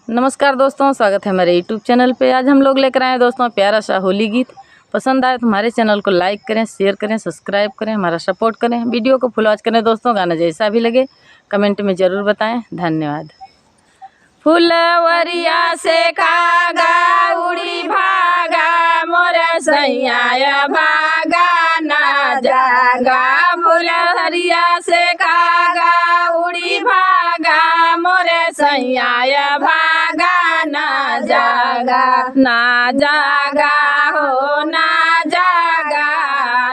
नमस्कार दोस्तों, स्वागत है हमारे यूट्यूब चैनल पे। आज हम लोग लेकर आए हैं दोस्तों प्यारा सा होली गीत। पसंद आए तो हमारे चैनल को लाइक करें, शेयर करें, सब्सक्राइब करें, हमारा सपोर्ट करें। वीडियो को फुल वॉच करें दोस्तों। गाना जैसा भी लगे कमेंट में ज़रूर बताएं। धन्यवाद। फुलवरिया से कागा उड़ी भागा मोरे सैया भागा ना जागा। फुलवरिया से कागा उड़ी भागा मोरे सैया भागा ना जागा। ना जागा हो ना जागा,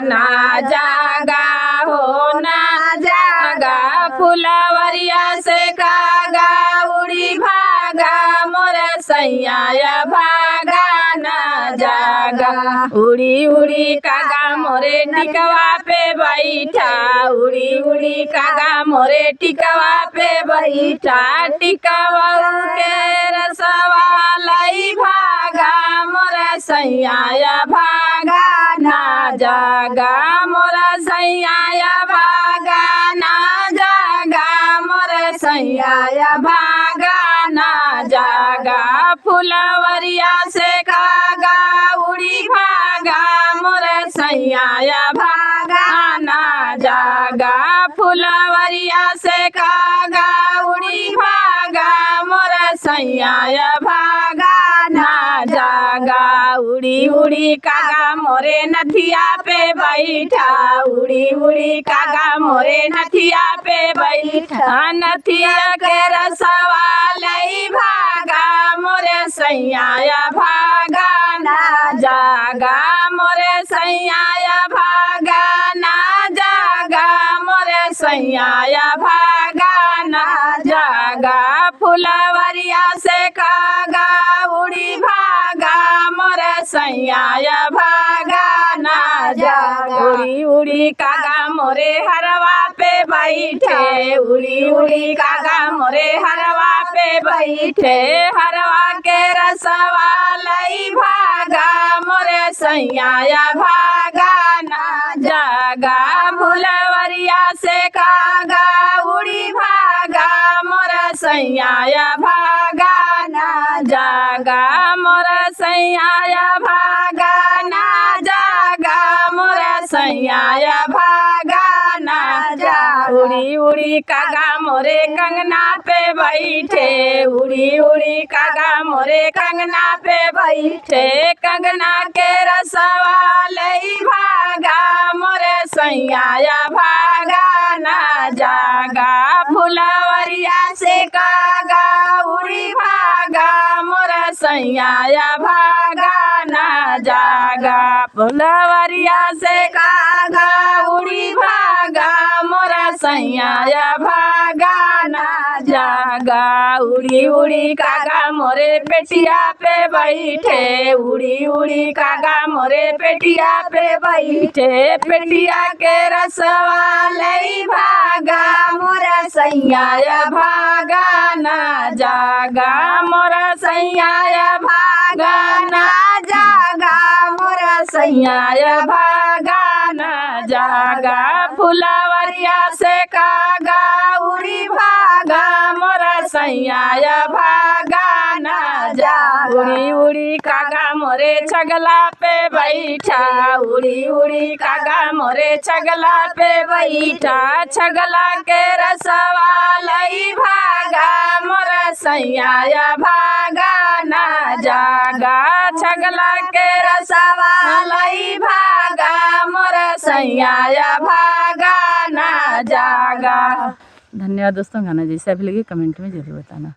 ना जागा हो ना जागा। फुलवरिया से कागा उड़ी भागा मोरे सैया भागा ना जागा। उड़ी उड़ी कागा मोरे टिकवा पे बैठा, उड़ी उड़ी कागा मोरे टिकवा पे बैठा। टिकवा के रसवा लाई भागा मोरे सैया भागा ना जागा। मोरा सैया भागा ना जागा, मोरे सैया भागा ना जागा। फुलवरिया से कागा उड़ी भागा मोरे सैया भागा ना जागा। फुलवरिया से कागा उड़ी भागा मोरे सैया भागा ना जागा। उड़ी उड़ी कागा मोरे नथिया पे बैठा, उड़ी उड़ी कागा मोरे नथिया पे बैठा। नथिया के रसवा लई भागा मोरे सैया भागा ना जागा। मोरे सैया भागा ना जागा, मोरे सैया भागा ना जागा। फुलवरिया से कागा उड़ी भागा मोरे सैया भागा ना जागा। उड़ी उड़ी कागा मोरे हरवा पे बैठे, उड़ी उड़ी कागा मोरे हरवा पे बैठे। हरवा के रसवा लई भागा मोरे सैया भागा ना जागा। फुलवरिया से कागा उड़ी भागा मोरे सैया भागा ना जागा। मोरे सैया भागा ना जागा, मोरे सैया भागा ना जागा। उड़ी उड़ी कागा मोरे कंगना पे बैठे, उड़ी उड़ी कागा मोरे कंगना पे बैठे। कंगना के रसवा लई भागा मोरे सैया भागा ना जागा। फुलवरिया से कागा उड़ी भागा मोरे सैया भागा ना जागा। फुलवरिया से कागा उड़ी भागा मोरे सैया भागा ना जागा। उड़ी उड़ी कागा मोरे पेटिया पे बैठे, उड़ी उड़ी कागा मोरे पेटिया पे बैठे। पेटिया के रसवा लई भागा मोरे सैया भागा ना जागा। मोरे सैया भागा ना जागा, मोरे सैया भागा ना जागा। फुलवरिया से कागा उड़ी भागा मोरे सैया भागा ना जागा। उड़ी उड़ी कागा मोरे छगला पे बैठा, उड़ी उड़ी कागा मोरे छगला पे बैठा। छगला के रसवा लई भागा मोरे सैया भागा ना जागा। छगला के रसवा लई भागा मोरे सैया भागा ना जागा। धन्यवाद दोस्तों। गाना जैसा भी लगे कमेंट में ज़रूर बताना।